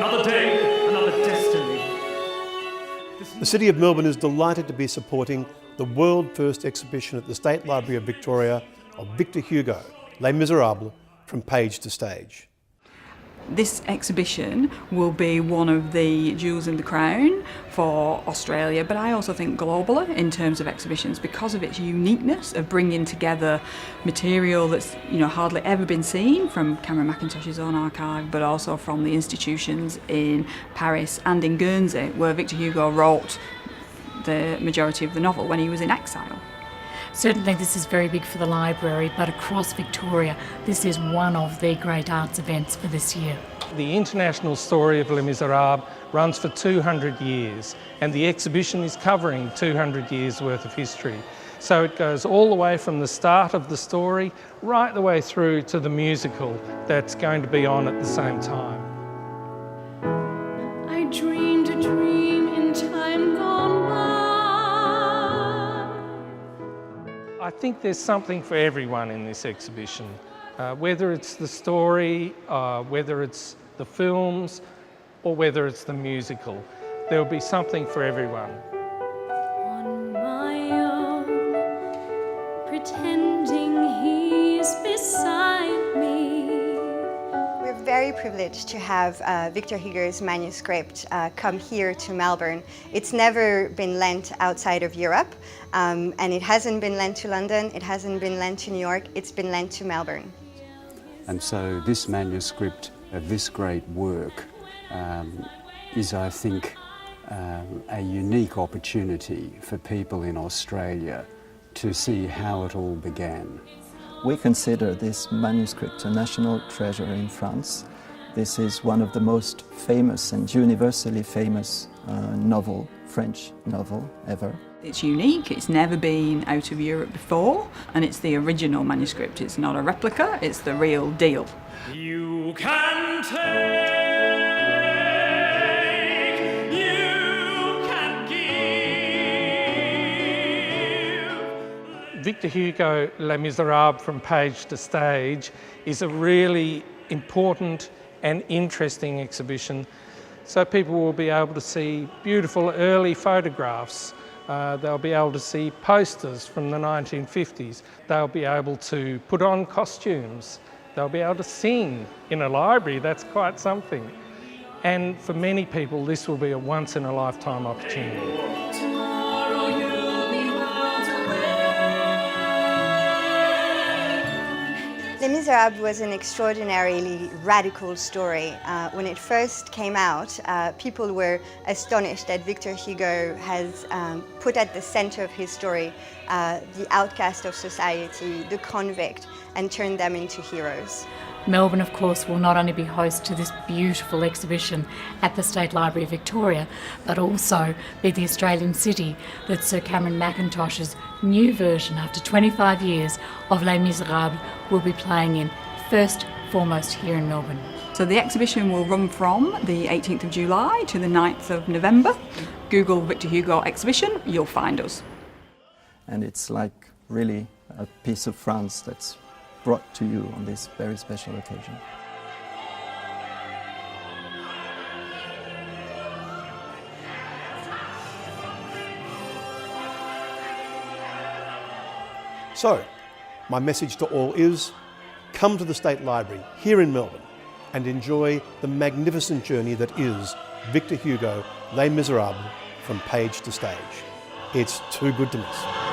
another day, another destiny. The City of Melbourne is delighted to be supporting the world-first exhibition at the State Library of Victoria of Victor Hugo, Les Misérables, from page to stage. This exhibition will be one of the jewels in the crown for Australia, but I also think globally in terms of exhibitions because of its uniqueness of bringing together material that's hardly ever been seen from Cameron Mackintosh's own archive, but also from the institutions in Paris and in Guernsey, where Victor Hugo wrote the majority of the novel when he was in exile. Certainly this is very big for the library, but across Victoria this is one of the great arts events for this year. The international story of Les Misérables runs for 200 years and the exhibition is covering 200 years worth of history. So it goes all the way from the start of the story right the way through to the musical that's going to be on at the same time. I dreamed a dream in time gone by. I think there's something for everyone in this exhibition, whether it's the story, whether it's the films, or whether it's the musical. There'll be something for everyone. On my own, pretending he's beside me. We're very privileged to have Victor Hugo's manuscript come here to Melbourne. It's never been lent outside of Europe, and it hasn't been lent to London, it hasn't been lent to New York, it's been lent to Melbourne. And so this manuscript of this great work is, I think, a unique opportunity for people in Australia to see how it all began. We consider this manuscript a national treasure in France. This is one of the most famous and universally famous French novel ever. It's unique, it's never been out of Europe before, and it's the original manuscript. It's not a replica, it's the real deal. You can take, you can give. Victor Hugo, Les Misérables from page to stage is a really important and interesting exhibition. So people will be able to see beautiful early photographs. They'll be able to see posters from the 1950s. They'll be able to put on costumes. They'll be able to sing in a library. That's quite something. And for many people, this will be a once-in-a-lifetime opportunity. Les Misérables was an extraordinarily radical story. When it first came out, people were astonished that Victor Hugo has put at the center of his story the outcast of society, the convict, and turned them into heroes. Melbourne, of course, will not only be host to this beautiful exhibition at the State Library of Victoria, but also be the Australian city that Sir Cameron Mackintosh's new version, after 25 years, of Les Misérables will be playing in, first foremost here in Melbourne. So the exhibition will run from the 18th of July to the 9th of November. Google Victor Hugo exhibition, you'll find us. And it's like really a piece of France that's brought to you on this very special occasion. So, my message to all is, come to the State Library here in Melbourne and enjoy the magnificent journey that is Victor Hugo, Les Misérables, from page to stage. It's too good to miss.